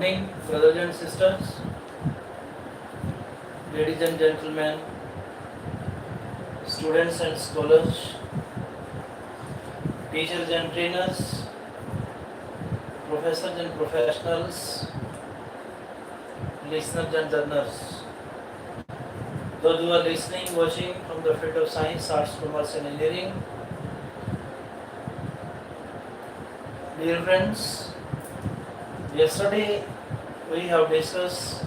Morning, brothers and sisters, ladies and gentlemen, students and scholars, teachers and trainers, professors and professionals, listeners and learners. Those who are listening, watching from the field of science, arts, commerce, and engineering, dear friends, yesterday we have discussed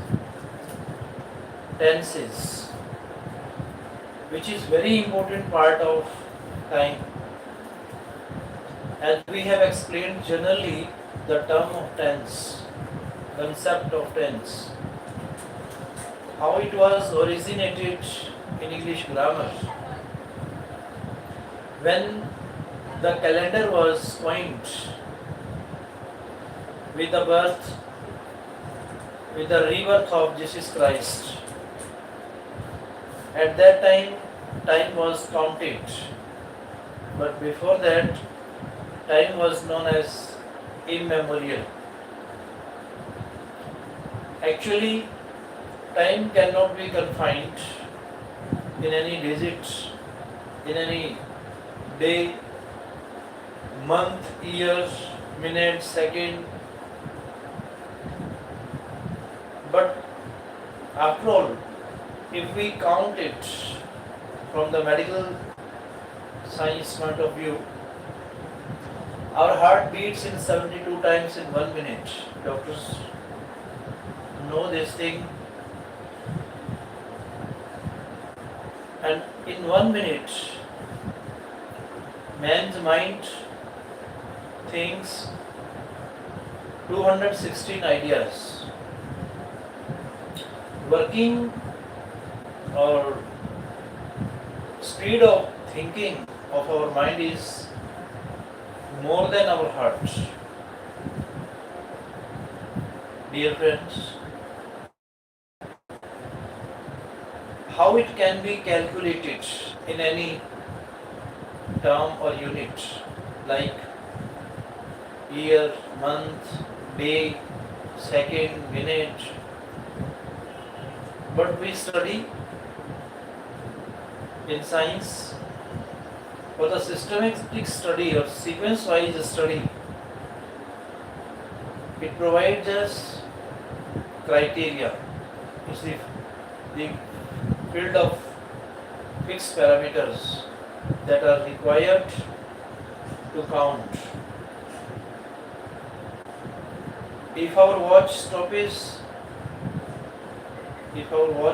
tenses, which is very important part of time. As we have explained generally the term of tense, concept of tense, how it was originated in English grammar. When the calendar was coined with the rebirth of Jesus Christ, at that time was counted, but before that, time was known as immemorial. Actually, time cannot be confined in any digit, in any day, month, year, minute, second. But after all, if we count it from the medical science point of view, our heart beats in 72 times in 1 minute. Doctors know this thing. And in 1 minute, man's mind thinks 216 ideas. Working or speed of thinking of our mind is more than our heart. Dear friends, how it can be calculated in any term or unit like year, month, day, second, minute, but we study in science for the systematic study or sequence-wise study. It provides us criteria. It's the field of fixed parameters that are required to count. If our watch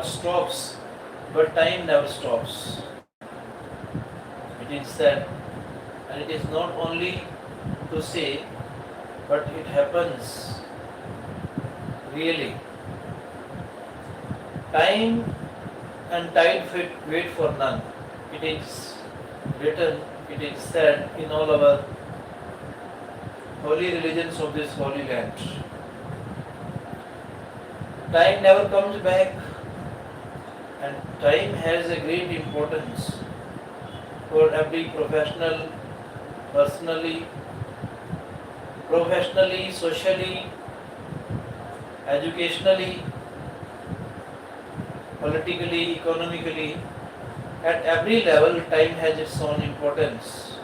stops, but time never stops. It is said, and it is not only to say, but it happens really. Time and tide wait for none. It is written, it is said in all our holy religions of this holy land. Time never comes back, and time has a great importance for every professional, personally, professionally, socially, educationally, politically, economically. At every level, time has its own importance.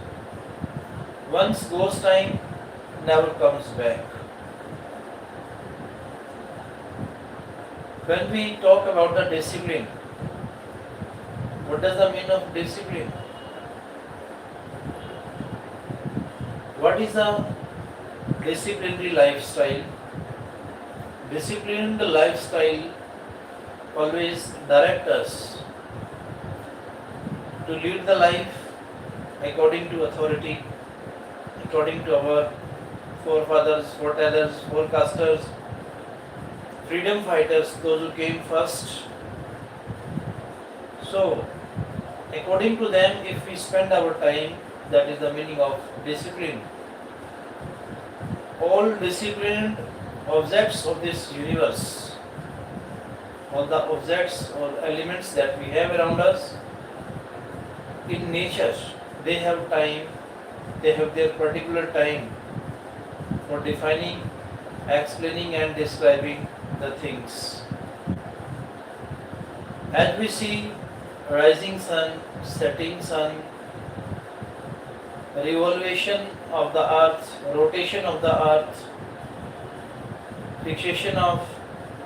Once goes time, never comes back. When we talk about the discipline, what does the mean of discipline? What is the disciplinary lifestyle? Disciplined lifestyle always directs us to lead the life according to authority, according to our forefathers, foretellers, forecasters, freedom fighters, those who came first. So, according to them, if we spend our time, that is the meaning of discipline. All disciplined objects of this universe, all the objects or elements that we have around us, in nature, they have time, they have their particular time for defining explaining and describing the things. As we see rising sun, setting sun, revolution of the earth, rotation of the earth, fixation of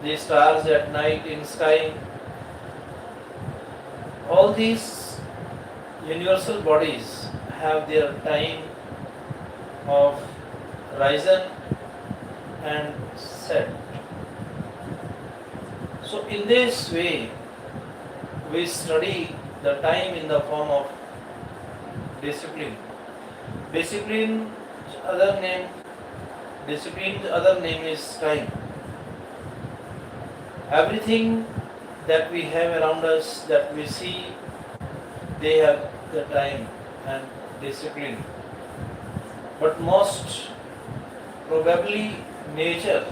the stars at night in sky, all these universal bodies have their time of risen and set. So in this way, we study the time in the form of discipline. Discipline's other name is time. Everything that we have around us, that we see, they have the time and discipline. But most probably nature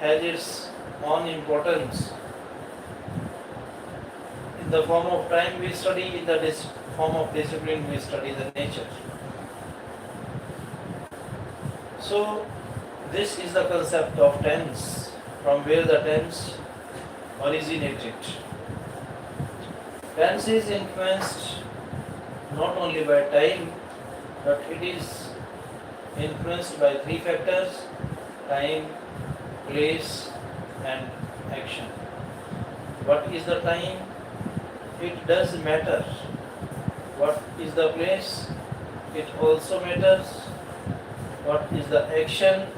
has its own importance. In the form of time we study, in the form of discipline we study the nature. So this is the concept of tense, from where the tense originated. Tense is influenced not only by time, but it is influenced by three factors: time, place, and action. What is the time? It does matter. What is the place? It also matters. What is the action?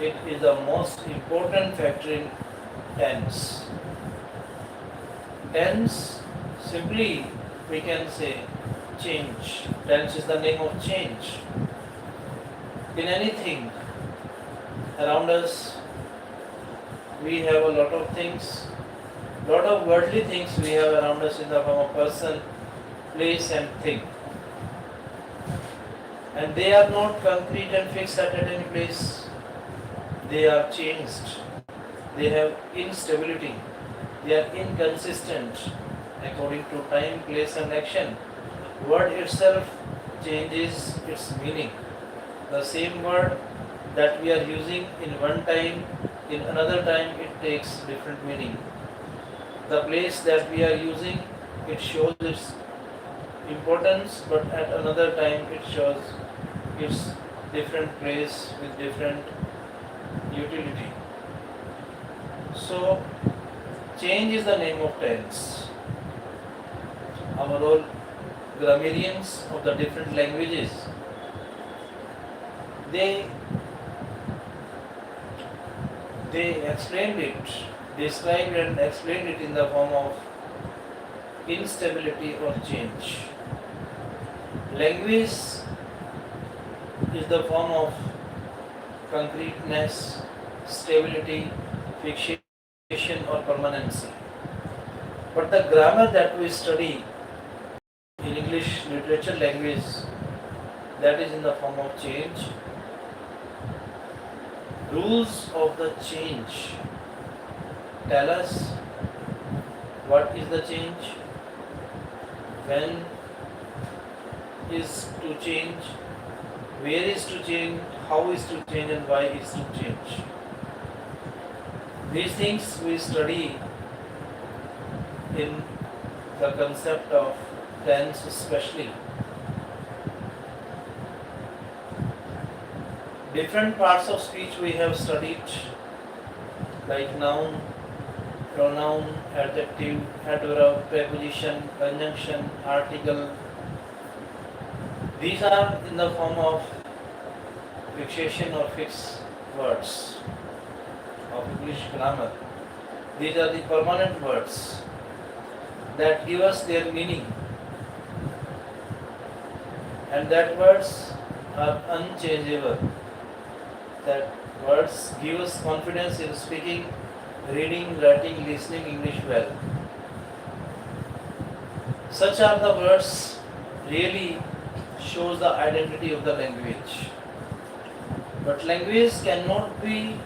It is the most important factor in tense. Tense, simply we can say change. Tense is the name of change. In anything around us, we have a lot of things, lot of worldly things we have around us in the form of person, place and thing. And they are not concrete and fixed at any place. They are changed. They have instability. They are inconsistent according to time, place and action. Word itself changes its meaning. The same word that we are using in one time, in another time it takes different meaning. The place that we are using, it shows its importance, but at another time it shows its different place with different utility. So change is the name of tense. Our all grammarians of the different languages, they explained it, described and explained it in the form of instability or change. Language is the form of concreteness, stability, fixation or permanency. But the grammar that we study in English literature language, that is in the form of change. Rules of the change tell us what is the change, when is to change, where is to change, how is to change and why is to change. These things we study in the concept of tense especially. Different parts of speech we have studied, like noun, pronoun, adjective, adverb, preposition, conjunction, article. These are in the form of fixation or fixed words of English grammar. These are the permanent words that give us their meaning, and that words are unchangeable. That words give us confidence in speaking, reading, writing, listening English well. Such are the words really shows the identity of the language. But language cannot be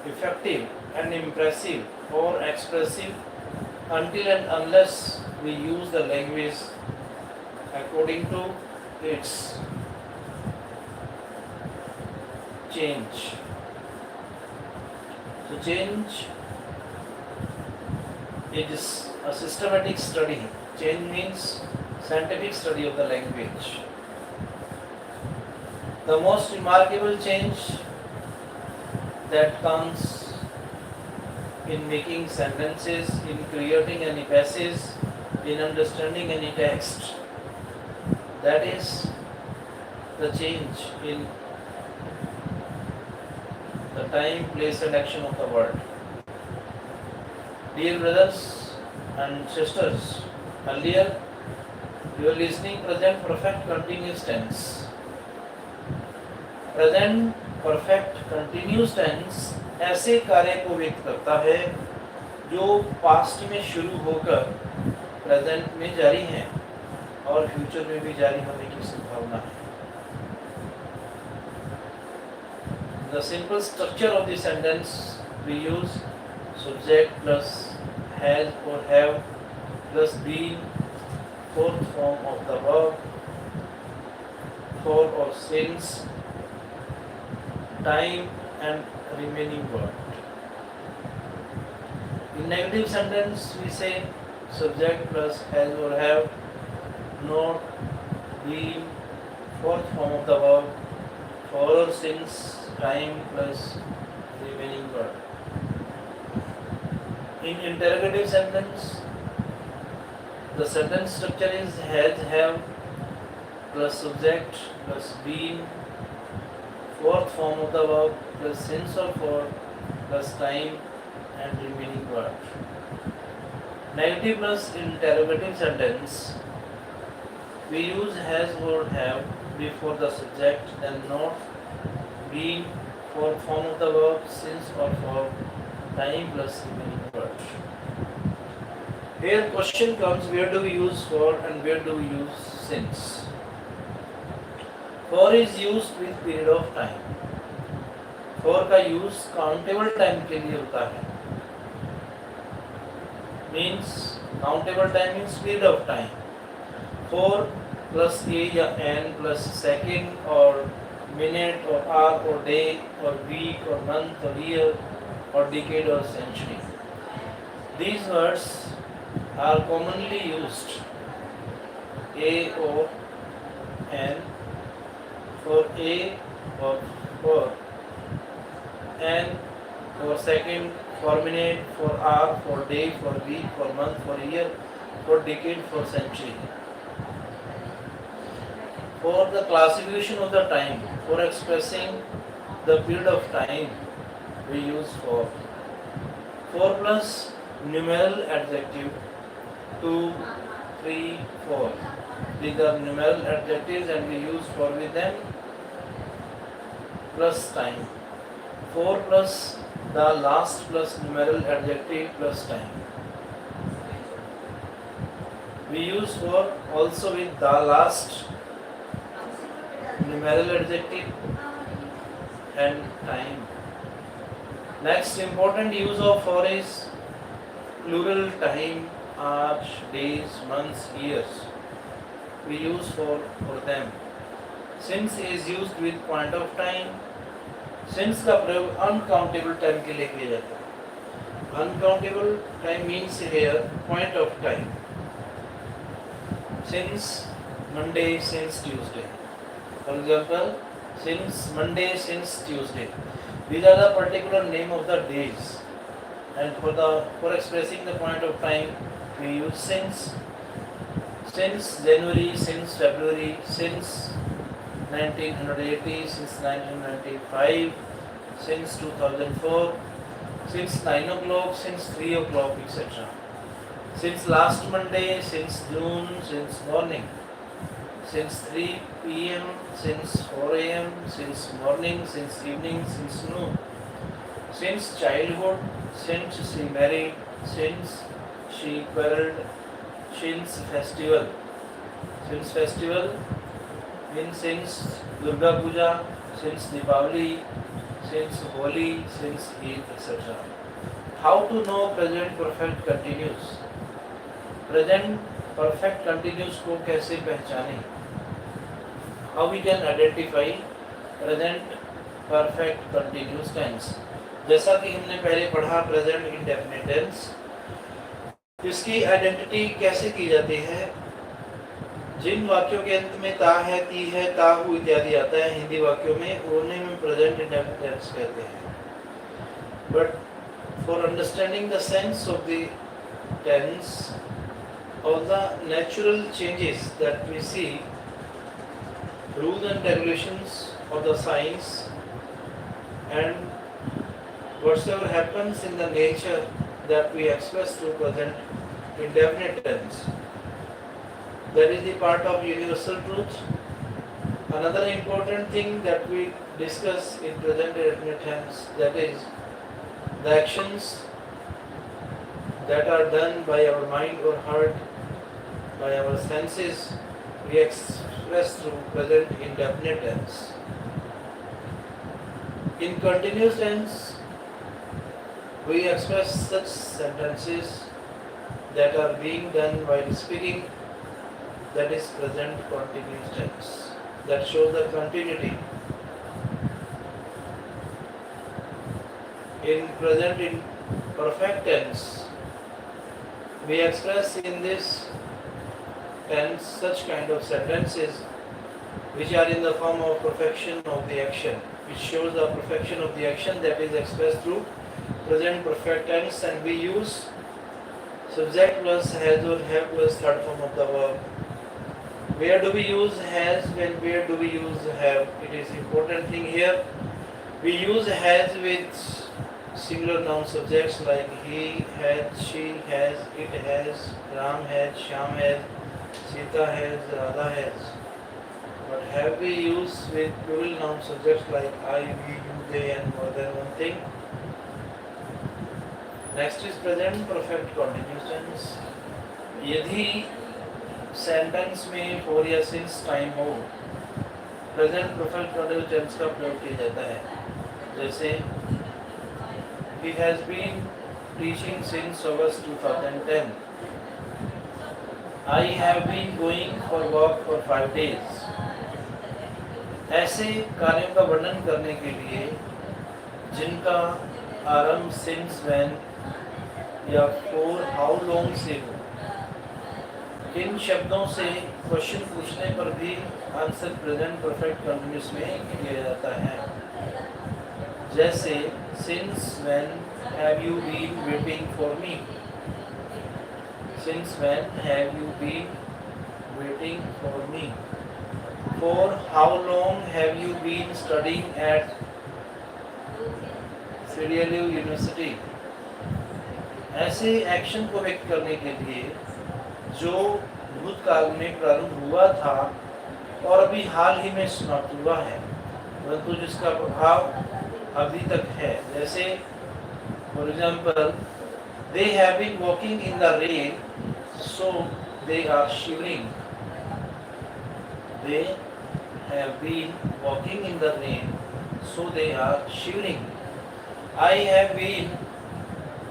effective and impressive or expressive until and unless we use the language according to its change. So change is a systematic study. Change means scientific study of the language. The most remarkable change that comes in making sentences, in creating any passage, in understanding any text, that is the change in the time, place and action of the word. Dear brothers and sisters, earlier you were listening present perfect continuous tense. Present perfect continuous tense ऐसे कार्य को व्यक्त करता है जो past में शुरू होकर प्रेजेंट में जारी हैं और फ्यूचर में भी जारी होने की संभावना है. The simple structure of the sentence we use subject plus has or have plus been, fourth form of the verb, for or since, time and remaining word. In negative sentence we say subject plus has or have, not, been, fourth form of the verb, for or since, time plus remaining word. In interrogative sentence the sentence structure is has, have plus subject plus been, fourth form of the verb plus since or for plus time and remaining word. Negative plus interrogative sentence we use has or have before the subject, then not, been, fourth form of the verb, since or for, time plus remaining word. Here question comes, where do we use for and where do we use since? For is used with period of time. For का use countable time के लिए होता है. Means countable time means period of time. For plus a या n plus second or minute or hour or day or week or month or year or decade or century. These words are commonly used. A or n for a or for n for second, for minute, for hour, for day, for week, for month, for year, for decade, for century. For the classification of the time, for expressing the period of time, we use for. For plus numeral adjective 2, 3, 4. These are numeral adjectives and we use for with them plus time. 4 plus the last plus numeral adjective plus time. We use for also with the last numeral adjective and time. Next important use of for is plural time, hours, days, months, years. We use for them. Since is used with point of time. Since का प्रयोग uncountable time के लिए किया जाता है. Uncountable time means here point of time. Since Monday, since Tuesday. For example, since Monday, since Tuesday. These are the particular name of the days. And for expressing the point of time, we use since. Since January, since February, since 1980, since 1995, since 2004, since 9 o'clock, since 3 o'clock, etc. Since last Monday, since June, since morning, since 3 p.m., since 4 a.m., since morning, since evening, since noon. Since childhood, since she married, since she quarreled, since festival. Since festival means since Durga Puja, since Diwali, since Holi, since Eid, etc. How to know present perfect continuous? Present perfect continuous को कैसे पहचानें? How we can identify present perfect continuous tense. जैसा कि हमने पहले पढ़ा present indefinite tense, इसकी identity कैसे की जाती है? जिन वाक्यों के अंत में ता है, ती है, ताहू इत्यादि आता है हिंदी वाक्यों में, उन्हें हम प्रेजेंट इंडेफिनिट टेंस कहते हैं। But for understanding the sense of the tense, all the natural changes that we see, rules and regulations of the science, and whatsoever happens in the nature that we express through present indefinite tense, that is the part of universal truth. Another important thing that we discuss in present indefinite tense, that is the actions that are done by our mind or heart, by our senses, we express through present indefinite tense. In continuous tense, we express such sentences that are being done while speaking, that is present continuous tense, that shows the continuity. In present imperfect tense, we express in this tense such kind of sentences which are in the form of perfection of the action, which shows the perfection of the action, that is expressed through present perfect tense, and we use subject plus has or have plus third form of the verb. Where do we use has and where do we use have? It is important thing here. We use has with singular noun subjects like he has, she has, it has, Ram has, Shyam has, Sita has, Radha has. But have we used with plural noun subjects like I, we, you, they, and more than one thing? Next is present perfect continuous tense. यदि sentence में for या since time हो, present perfect continuous tense का प्रयोग किया जाता है। जैसे he has been teaching since August 2010. I have been going for walk for 5 days. ऐसे कार्यों का वर्णन करने के लिए जिनका आरंभ since when या for how long से हो, इन शब्दों से क्वेश्चन पूछने पर भी आंसर प्रेजेंट परफेक्ट कंटिन्यूस में किया जाता है। जैसे since when have you been waiting for me? Since when have you been waiting for me? For how long have you been studying at CDLU University? ऐसे action को व्यक्त करने के लिए जो भूतकाल में प्रारंभ हुआ था और अभी हाल ही में समाप्त हुआ है, परंतु जिसका प्रभाव अभी तक है। जैसे for example, they have been walking in the rain so they are shivering. They have been walking in the rain so they are shivering. I have been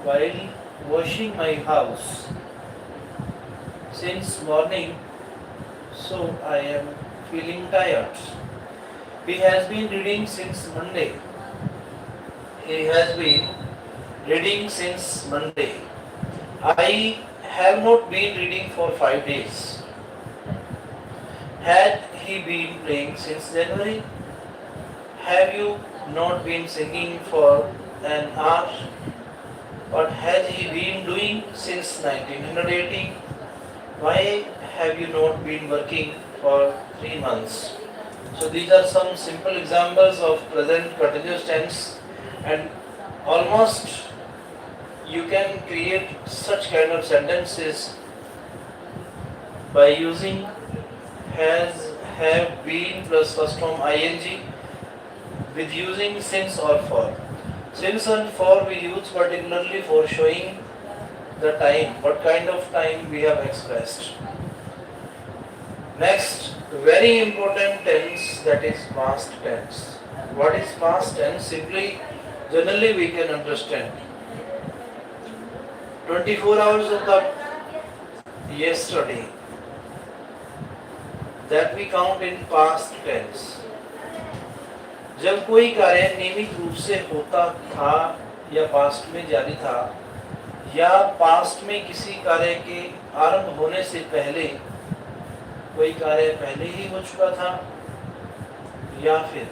while washing my house since morning, so I am feeling tired. He has been reading since Monday. He has been reading since Monday. I have not been reading for 5 days. Had he been playing since January? Have you not been singing for an hour? What has he been doing since 1980? Why have you not been working for 3 months? So these are some simple examples of present continuous tense, and almost you can create such kind of sentences by using has, have, been plus first form ing with using since or for. Since and for we use particularly for showing the time, what kind of time we have expressed. Next, very important tense, that is past tense. What is past tense? Simply, generally we can understand 24 hours of the yesterday, that we count in past tense. जब कोई कार्य नियमित रूप से होता था या past में जारी था या पास्ट में किसी कार्य के आरंभ होने से पहले कोई कार्य पहले ही हो चुका था या फिर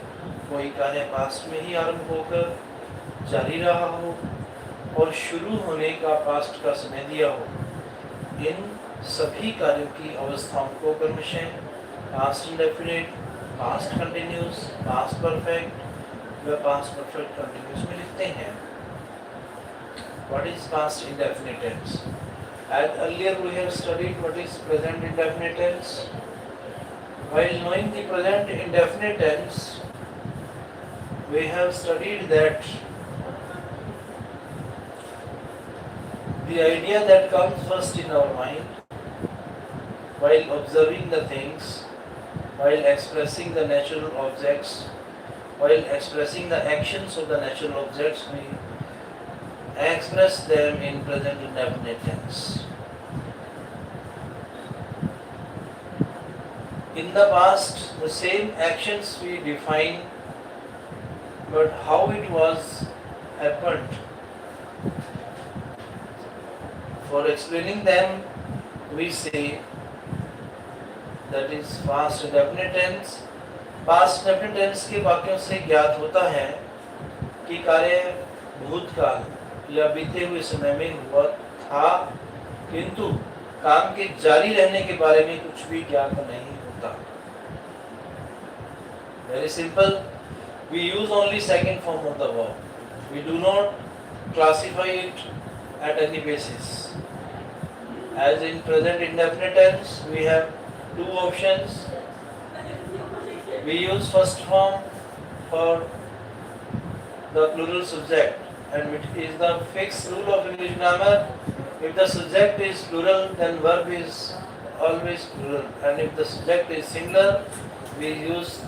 कोई कार्य पास्ट में ही आरंभ होकर जारी रहा हो और शुरू होने का पास्ट का समय दिया हो, इन सभी कार्यों की अवस्थाओं को क्रमशः past indefinite, past continuous, past perfect व पास्ट परफेक्ट कंटिन्यूस में लिखते हैं. What is past indefinite tense? As earlier we have studied what is present indefinite tense. While knowing the present indefinite tense, we have studied that the idea that comes first in our mind while observing the things, while expressing the natural objects, while expressing the actions of the natural objects, we express them in present indefinite tense. In the past, the same actions we define, but how it was happened. For explaining them, we say that is past indefinite tense. Past indefinite tense के वाक्यों से ज्ञात होता है कि कार्य भूतकाल या बीते हुए समय में हुआ था, किंतु काम के जारी रहने के बारे में कुछ भी ज्ञात नहीं होता. Very simple. We use only second form of the verb. We do not classify it at any basis. As in present indefinite tense, we have two options. We use first form for the plural subject, and it is the fixed rule of English grammar. If the subject is plural, then verb is always plural, and if the subject is singular, we use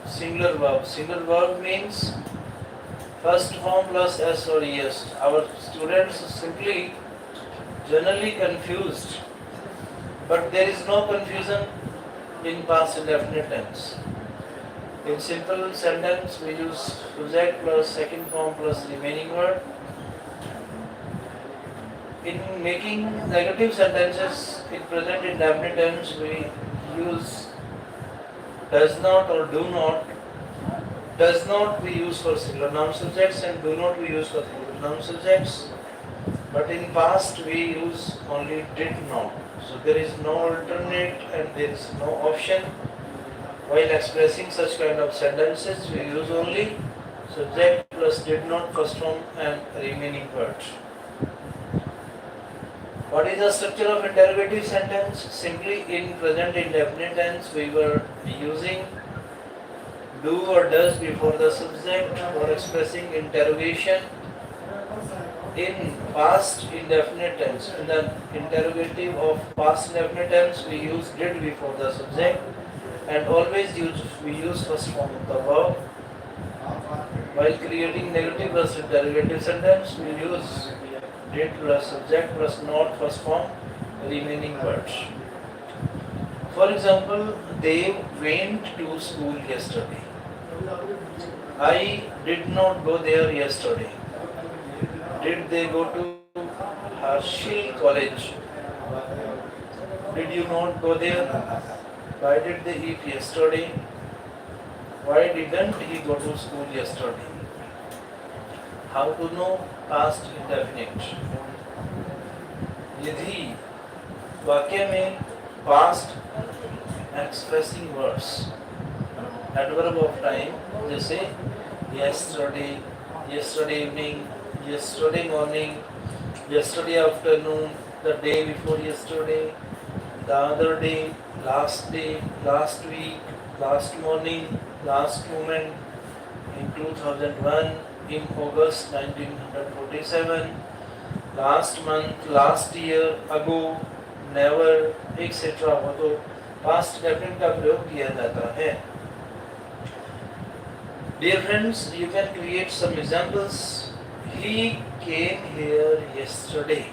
singular verb. Singular verb means first form plus s or es. Our students simply generally confused, but there is no confusion in past indefinite tense. In simple sentence, we use subject plus second form plus remaining word. In making negative sentences in present indefinite tense, we use does not or do not. Does not we use for singular noun subjects and do not we use for singular noun subjects. But in past we use only did not. So there is no alternate and there is no option. While expressing such kind of sentences, we use only subject plus did not first form and remaining words. What is the structure of interrogative sentence? Simply in present indefinite tense, we were using do or does before the subject for expressing interrogation. In past indefinite tense, in the interrogative of past indefinite tense, we use did before the subject, and always we use first form of the verb. While creating negative plus interrogative sentence, we use did plus subject plus not first form remaining words. For example, they went to school yesterday. I did not go there yesterday. Did they go to Herschel College? Did you not go there? Why did they eat yesterday? Why didn't he go to school yesterday? How to know past indefinite? यदि वाक्य में past expressing words adverb of time जैसे yesterday, yesterday evening, yesterday morning, yesterday afternoon, the day before yesterday, the other day, last week, last morning, last moment, in 2001, in August 1947, last month, last year, ago, never, etc. हो तो past definite का प्रयोग किया जाता है. Dear friends, you can create some examples. He came here yesterday.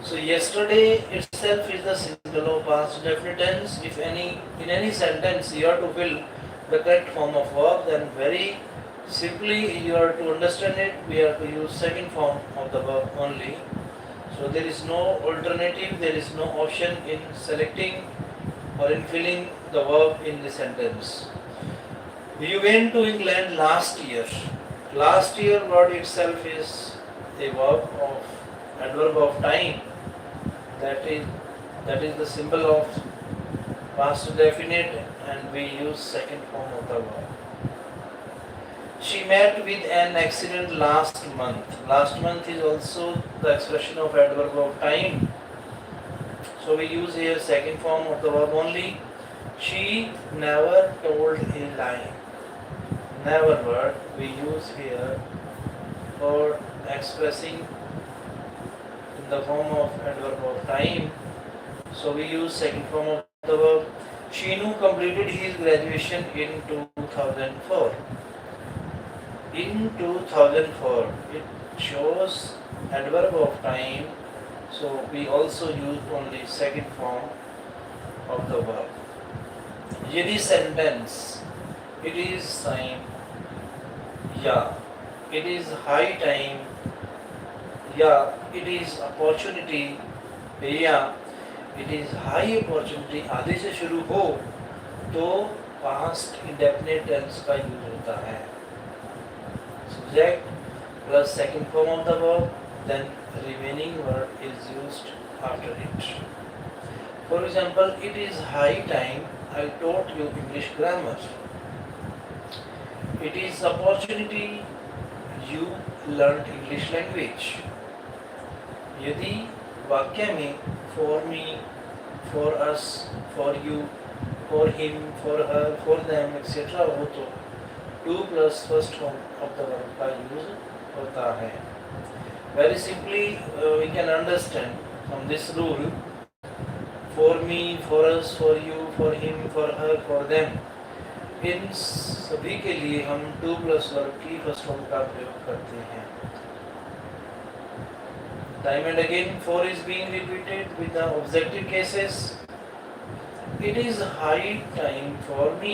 So yesterday itself is the singular past definite tense. If in any sentence you have to fill the correct form of verb, then very simply you are to understand it, we are to use second form of the verb only. So there is no alternative, there is no option in selecting or in filling the verb in the sentence. You went to England last year. Last year word itself is a verb of adverb of time. That is the symbol of past definite, and we use second form of the verb. She met with an accident last month. Last month is also the expression of adverb of time. So we use here second form of the verb only. She never told a lie. Never word we use here for expressing in the form of adverb of time. So we use second form of the verb. Shinu completed his graduation in 2004. In 2004, it shows adverb of time, so we also use only second form of the verb. यदि sentence, it is time, yeah, it is high time, yeah, it is opportunity, yeah, it is high opportunity आदि से शुरू हो तो past indefinite tense का use होता है. Subject plus second form of the verb, then remaining word is used after it. For example, it is high time I taught you English grammar. It is opportunity you learned English language. यदि वाक्य में for me, for us, for you, for him, for her, for them, etc. हो तो 2 plus first form of the verb का use होता है. Very simply we can understand from this rule, for me, for us, for you, for him, for her, for them, इन सभी के लिए हम 2 plus verb की first form का प्रयोग करते हैं. Time and again for is being repeated with the objective cases. It is high time for me.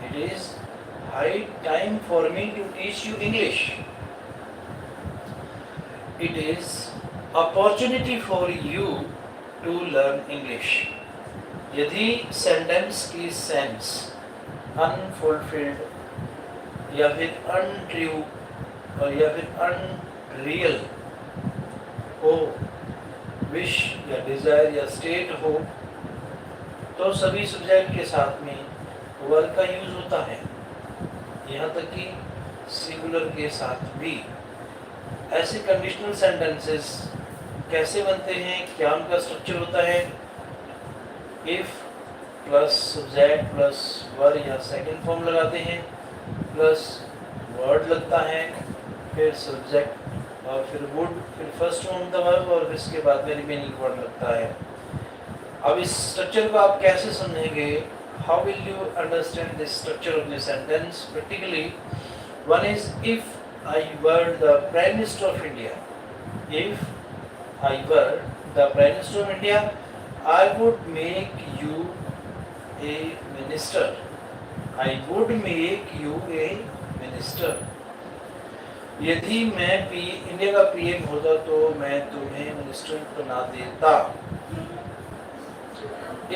It is high time for me to teach you English. It is opportunity for you to learn English. यदि sentence की sense unfulfilled या फिर untrue और या फिर unreal हो, wish या desire या state हो, तो सभी subject के साथ में verb का यूज होता है. यहाँ तक कि सिंगुलर के साथ भी. ऐसे कंडीशनल सेंटेंसेस कैसे बनते हैं, क्या उनका स्ट्रक्चर होता है? If plus subject plus verb या सेकंड फॉर्म लगाते हैं, प्लस वर्ड लगता है, फिर सब्जेक्ट और फिर वुड, फिर फर्स्ट फॉर्म द वर्ब और फिर इसके बाद में रिमेनिंग वर्ड लगता है. अब इस स्ट्रक्चर को आप कैसे समझेंगे? How will you understand this structure of the sentence? Practically, one is, if I were the Prime Minister of India. If I were the Prime Minister of India, I would make you a minister. I would make you a minister. यदि मैं India का PM होता तो मैं तुम्हें minister बना देता.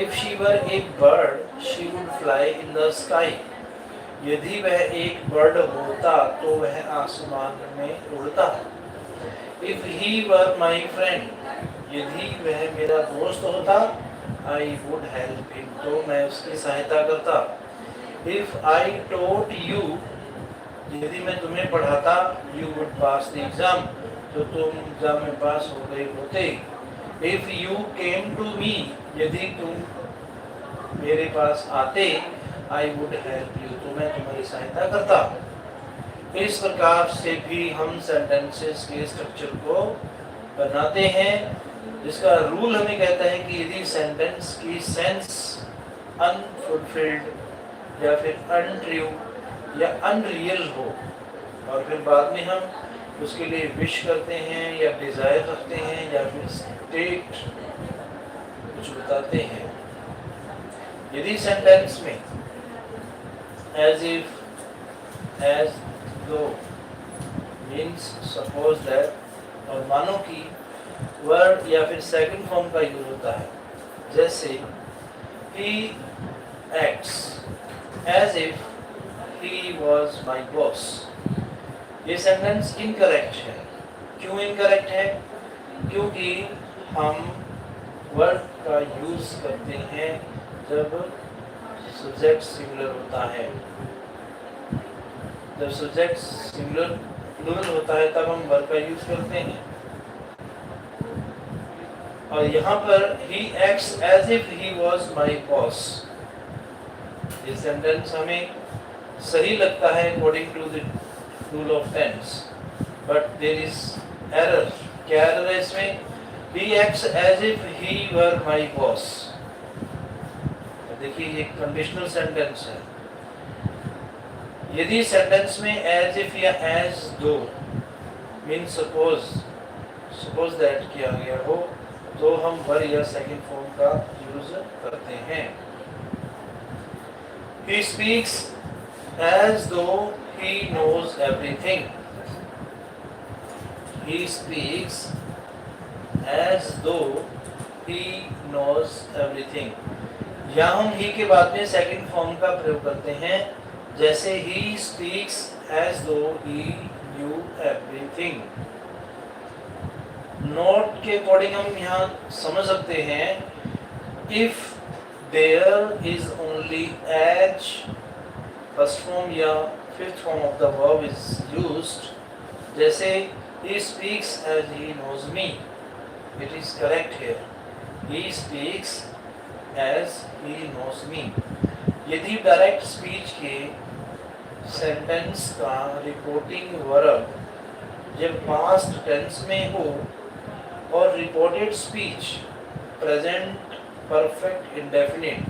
If she were a bird, she would fly in the sky. यदि वह एक बर्ड होता तो वह आसमान में उड़ता. If he were my friend, यदि वह मेरा दोस्त होता, I would help him, तो मैं उसकी सहायता करता. If I taught you, यदि मैं तुम्हें पढ़ाता, you would pass the exam, तो तुम एग्जाम में पास हो गए होते. If you came to me, यदि तुम मेरे पास आते, I would help you, तो मैं तुम्हारी सहायता करता. इस प्रकार से भी हम सेंटेंसेस के स्ट्रक्चर को बनाते हैं, जिसका रूल हमें कहता है कि यदि सेंटेंस की सेंस अनफुलफिल्ड या फिर अनट्रू या अनरियल हो और फिर बाद में हम उसके लिए विश करते हैं या डिज़ायर रखते हैं या फिर स्टेट कुछ बताते हैं. यदि सेंटेंस में as if, as though means suppose that, और मानो कि वर्ड या फिर सेकंड फॉर्म का यूज होता है, जैसे he acts as if he was my boss. ये सेंटेंस इनकरेक्ट है। क्यों इनकरेक्ट है? क्योंकि हम वर्ड का यूज करते हैं जब सब्जेक्ट सिंगुलर होता है। जब सब्जेक्ट सिंगुलर प्लूरल होता है तब हम वर्ब का यूज करते हैं। और यहाँ पर he acts as if he was my boss, ये सेंटेंस हमें सही लगता है according to the rule of tense, but there is error। क्या error है इसमें? he acts as if he were my boss। देखिए ये कंडीशनल सेंटेंस है। यदि सेंटेंस में as if या as though mean suppose that किया गया हो तो हम वर या सेकंड फॉर्म का यूज करते हैं। He speaks as though he knows everything। He speaks as though he knows everything। यहाँ हम he के बाद में सेकंड फॉर्म का प्रयोग करते हैं, जैसे he speaks as though he knew everything। Note के अकॉर्डिंग हम यहाँ समझ सकते हैं if there is only as first form या fifth form of the verb is used, जैसे he speaks as he knows me, it is correct here, he speaks as he knows me। यदि direct speech के sentence का reporting verb जब past tense में हो और reported speech present perfect indefinite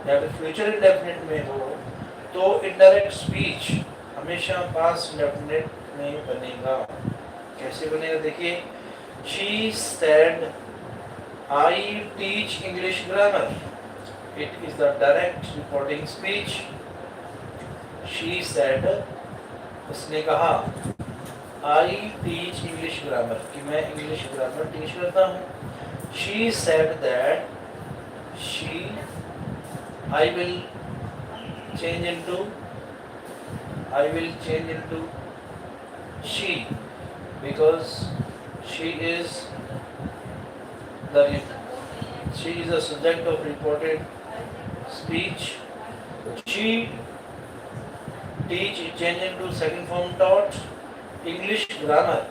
या फिर फ्यूचर इंडेफिनिट में हो तो इनडायरेक्ट स्पीच हमेशा पास्ट इंडेफिनिट में बनेगा। कैसे बनेगा देखिए, she said I teach English grammar, it is the direct reporting speech. She said, उसने कहा, आई टीच इंग्लिश ग्रामर, कि मैं इंग्लिश ग्रामर टीच करता हूँ। She said that she, I will change into she because she is the subject of reported speech। She change into second form taught English grammar,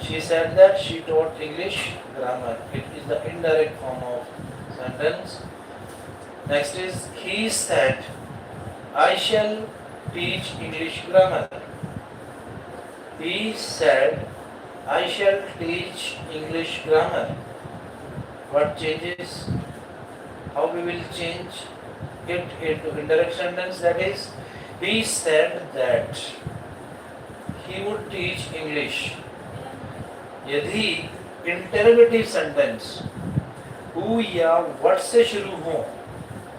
she said that she taught English grammar, it is the indirect form of sentence। Next is he said I shall teach English grammar, he said I shall teach English grammar। What changes? How we will change it into indirect sentence? That is, he said that he would teach English। यदि interrogative sentence who या what से शुरू हो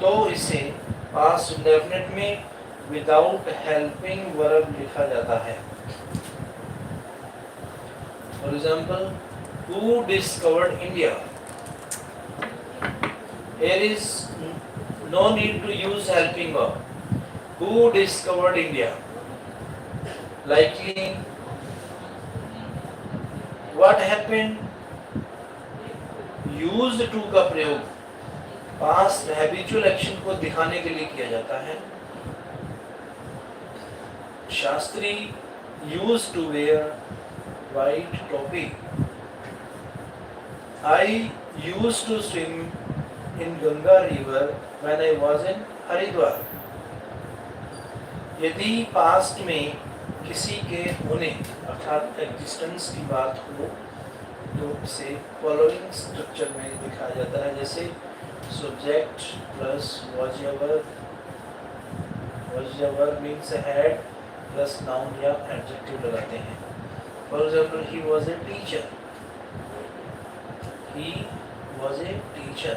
तो इसे past indefinite में without helping verb लिखा जाता है। For example, who discovered India, here is no need to use helping verb, who discovered India। Likely, what happened, used to का प्रयोग पास्ट हैबिचुअल एक्शन को दिखाने के लिए किया जाता है। Shastri used to wear white topi, I used to swim in Ganga river when I was in Haridwar. यदि पास्ट में किसी के होने अर्थात एग्जिस्टेंस की बात हो तो इसे फॉलोइंग स्ट्रक्चर में दिखाया जाता है, जैसे subject plus was your verb means had plus noun या adjective लगाते हैं। For example, he was a teacher, he was a teacher।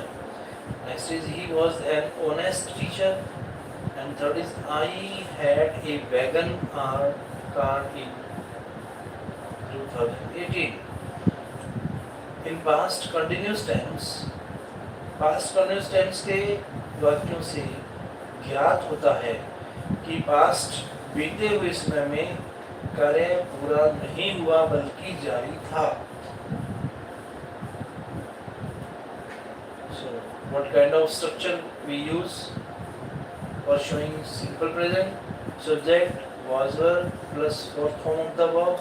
Next is he was an honest teacher, and third is I had a wagon or car in 2018. In past continuous tense के वाक्यों से ज्ञात होता है कि past बीते हुए समय में कार्य पूरा नहीं हुआ बल्कि जारी था. So, what kind of structure we use for showing simple present? Subject, was, were plus fourth form of the verb,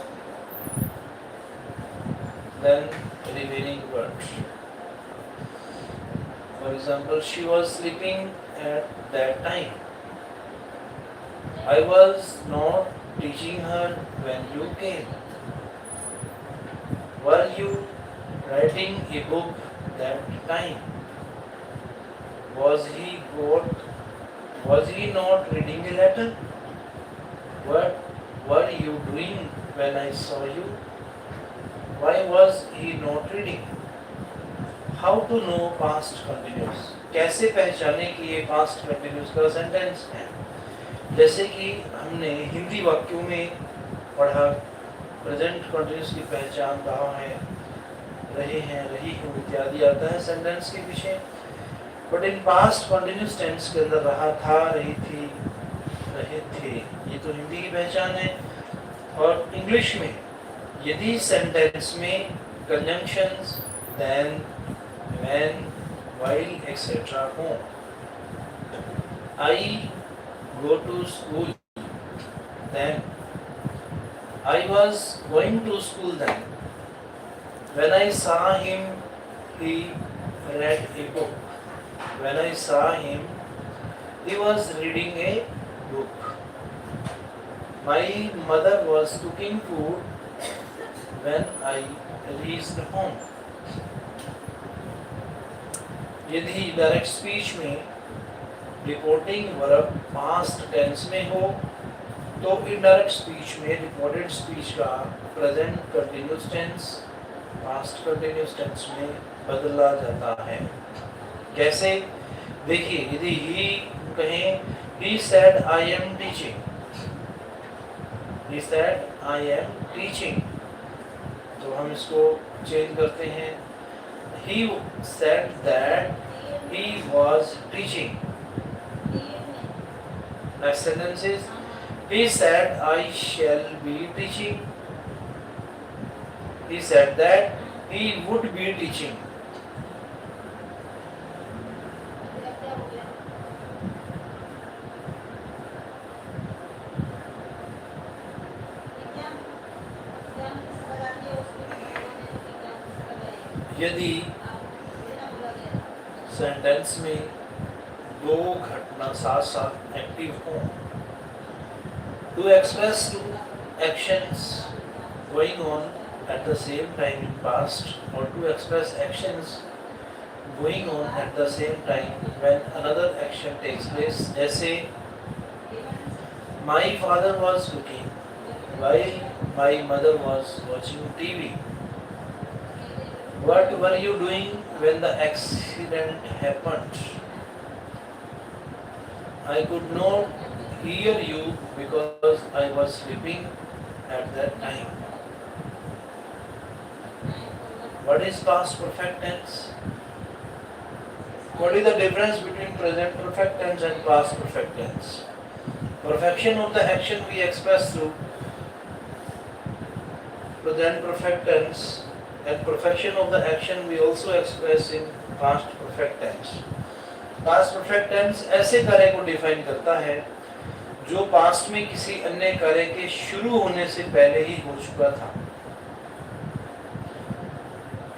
then remaining word. For example, she was sleeping at that time. I was not teaching her when you came. Were you writing a book that time? Was he not reading a letter? What were you doing when I saw you? Why was he not reading? How to know past continuous? कैसे पहचाने कि ये past continuous का sentence है? जैसे कि हमने हिंदी वाक्यों में पढ़ा, प्रेजेंट कंटिन्यूस की पहचान रहा है, रहे हैं, रही हूँ इत्यादि आता है सेंटेंस के पीछे. But in past continuous tense के अंदर रहा था, रही थी, रहे थे, ये तो हिंदी की पहचान है. और इंग्लिश में यदि सेंटेंस में conjunctions then, when, while etcetera हो, I go to school then, I was going to school then, when I saw him he read a book, when I saw him he was reading a book, my mother was cooking food when I reached home. यदि direct speech में reporting verb past tense में हो तो indirect speech में reported speech का present continuous tense past continuous tense में बदला जाता है. कैसे? देखिए, यदि ही कहें he said I am teaching, he said I am teaching, तो हम इसको चेंज करते हैं. He said that he was teaching. Next sentence is he said I shall be teaching. He said that he would be teaching. यदि sentence में दो घटना साथ साथ एक्टिव हों, to express two actions going on at the same time in past, or to express actions going on at the same time when another action takes place. जैसे my father was cooking while my mother was watching TV. What were you doing when the accident happened? I could not hear you because I was sleeping at that time. What is past perfect tense? What is the difference between present perfect tense and past perfect tense? Perfection of the action we express through present perfect tense, and perfection of the action we also express in past perfect tense. Past perfect tense ऐसे कार्य को define करता है जो past में किसी अन्य कार्य के शुरू होने से पहले ही हो चुका था.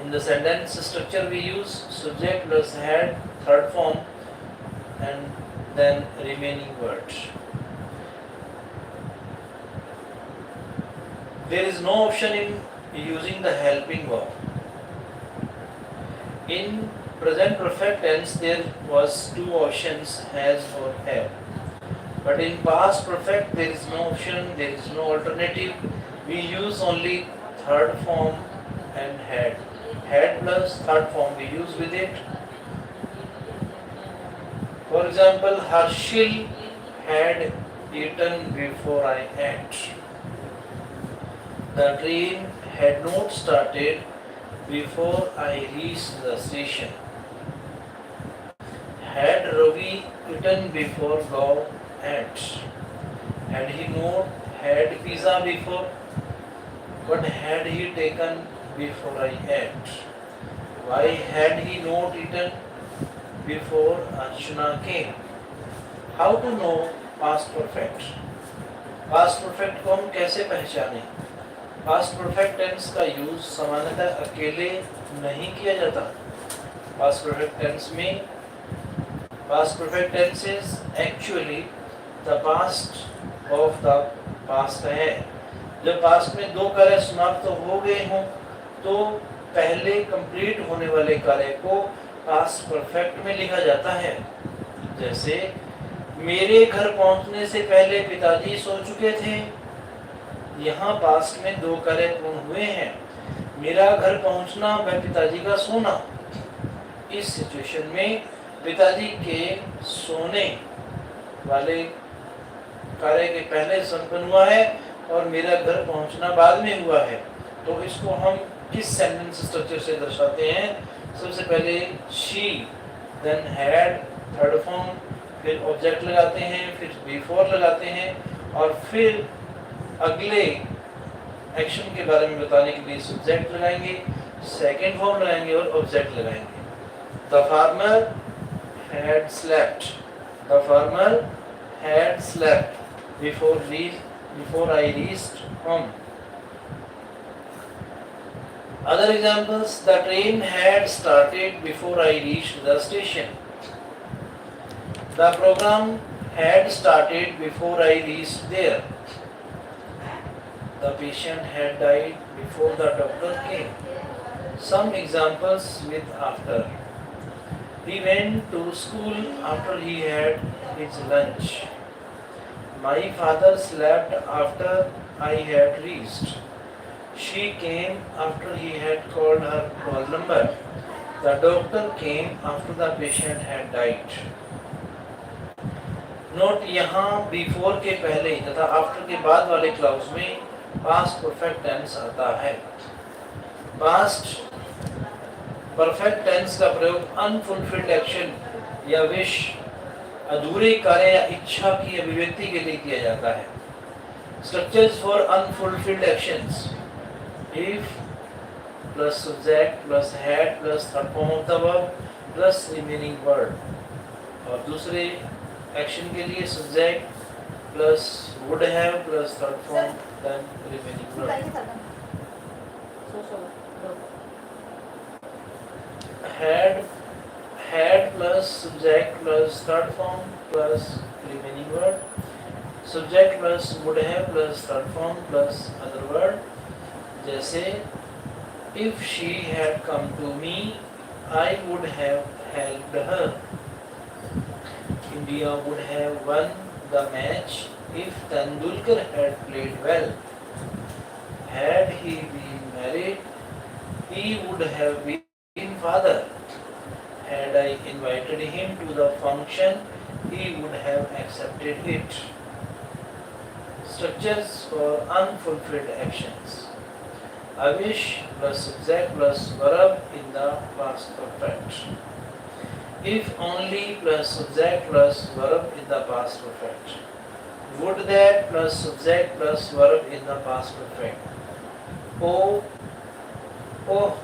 In the sentence structure we use subject plus had, third form, and then remaining words. There is no option in using the helping verb. In present perfect tense there was two options, has or have, but in past perfect there is no option, there is no alternative. We use only third form and had plus third form we use with it. For example, Harshil had eaten before I ate. The train had not started before I reached the station. Had Ravi eaten before Gaurav ate? Had he not had pizza before? What had he taken before I ate? Why had he not eaten before Archana came? How to know past perfect? Past perfect को हम कैसे पहचानें? Past perfect tense का use सामान्यतः अकेले नहीं किया जाता. Past perfect tense में past perfect tense is actually the past of the past है. जब पास्ट में दो कार्य समाप्त तो हो गए हों तो पहले कंप्लीट होने वाले कार्य को पास्ट परफेक्ट में लिखा जाता है. जैसे मेरे घर पहुंचने से पहले पिताजी सो चुके थे. यहाँ पास्ट में दो कार्य पूर्ण हुए हैं. मेरा घर पहुंचना व पिताजी का सोना. इस सिचुएशन में पिताजी के सोने वाले कार्य के पहले संपन्न हुआ है और मेरा घर पहुंचना बाद में हुआ है. तो इसको हम किस सेंटेंस स्ट्रक्चर से दर्शाते हैं? सबसे पहले she, then had, third form, फिर ऑब्जेक्ट लगाते हैं, फिर बिफोर लगाते हैं और फिर अगले एक्शन के बारे में बताने के लिए सब्जेक्ट लगाएंगे, सेकंड फॉर्म लगाएंगे और ऑब्जेक्ट लगाएंगे. The farmer had slept. The farmer had slept before I reached home. Other examples, the train had started before I reached the station. The program had started before I reached there. The patient had died before the doctor came. Some examples with after. He went to school after he had his lunch. My father slept after I had reached. She came after he had called her roll number. The doctor came after the patient had died. Note यहाँ before के पहले तथा after के बाद वाले clause में past perfect tense आता है. Past perfect tense का प्रयोग unfulfilled action या wish, अधूरे कार्य या इच्छा की अभिव्यक्ति के लिए किया जाता है. Structures for unfulfilled actions: if plus subject plus had plus third form of the verb plus remaining word. और दूसरे एक्शन के लिए subject plus would have plus third form then remaining word. Had plus subject plus third form plus remaining word. Subject plus would have plus third form plus other word. जैसे if she had come to me, I would have helped her. India would have won the match if Tendulkar had played well. Had he been married, he would have been father. Had I invited him to the function, he would have accepted it. Structures for unfulfilled actions: I wish plus subject plus verb in the past perfect. If only plus subject plus verb in the past perfect. Would that plus subject plus verb in the past perfect. Oh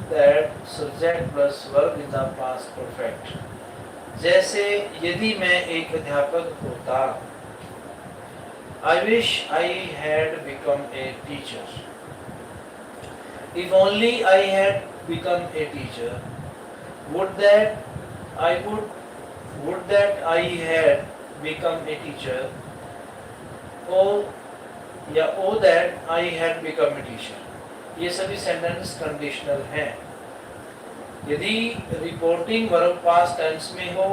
that subject plus verb in the past perfect. जैसे यदि मैं एक अध्यापक होता. I wish I had become a teacher. If only I had become a teacher. Would that I had become a teacher. Oh that I had become a teacher. ये सभी sentence conditional हैं. यदि रिपोर्टिंग वर्ब पास्ट टेंस में हो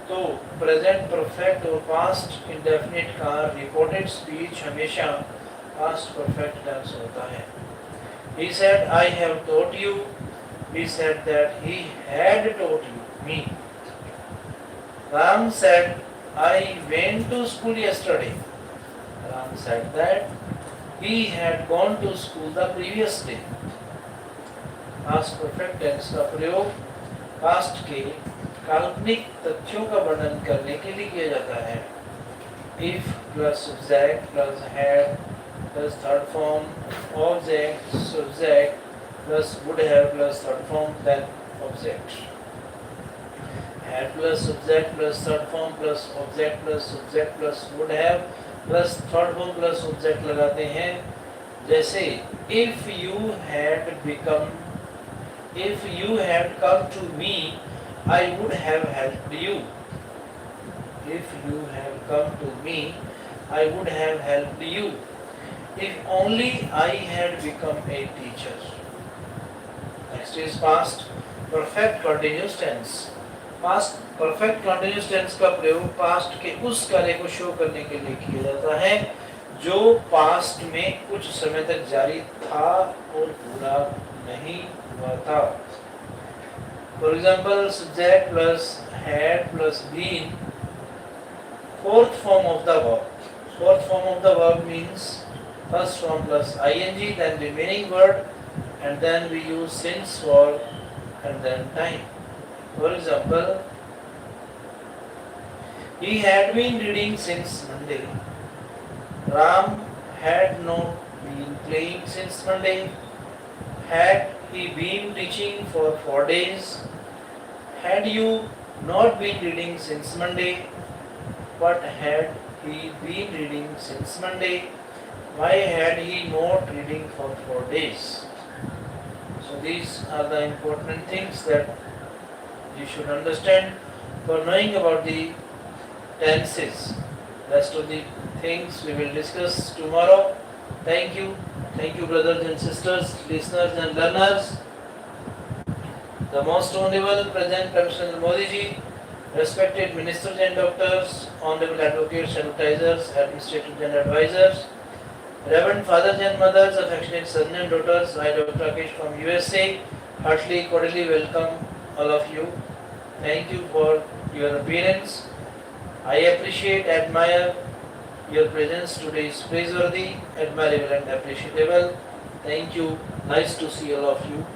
तो present perfect और past indefinite का reported speech हमेशा पास्ट परफेक्ट टेंस होता है. He said, I have taught you. He said that he had taught me. Ram said I went to school yesterday. Ram said that he had gone to school the previous day. Past perfect tense का प्रयोग past के काल्पनिक तथ्यों का वर्णन करने के लिए किया जाता है. If plus subject plus had plus third form object subject plus would have plus third form then object. Had plus subject plus third form plus object plus would have plus third form plus object लगाते हैं. जैसे if you had come to me, I would have helped you. If you had come to me, I would have helped you. If only I had become a teacher. Next is past perfect continuous tense. Past perfect continuous tense का प्रयोग past के उस कार्य को show करने के लिए किया जाता है जो past में कुछ समय तक जारी था और पूरा नहीं हुआ था. For example, subject plus had plus been, fourth form of the verb. Fourth form of the verb means first form plus ing, then remaining word, and then we use since for and then time. For example, he had been reading since Monday. Ram had not been playing since Monday. Had he been teaching for 4 days? Had you not been reading since Monday? What had he been reading since Monday? Why had he not reading for 4 days? So these are the important things that you should understand for knowing about the tenses. Rest of the things we will discuss tomorrow. Thank you. Thank you, brothers and sisters, listeners and learners. The most honorable President Ch.R.R.Memorial Modi ji, respected ministers and doctors, honorable advocates, advertisers, administrators and advisors, Reverend fathers and mothers, affectionate sons and daughters, I Dr. Rakesh from USA, heartily, cordially welcome all of you. Thank you for your appearance. I appreciate, admire your presence today is praiseworthy, admirable and appreciable. Thank you. Nice to see all of you.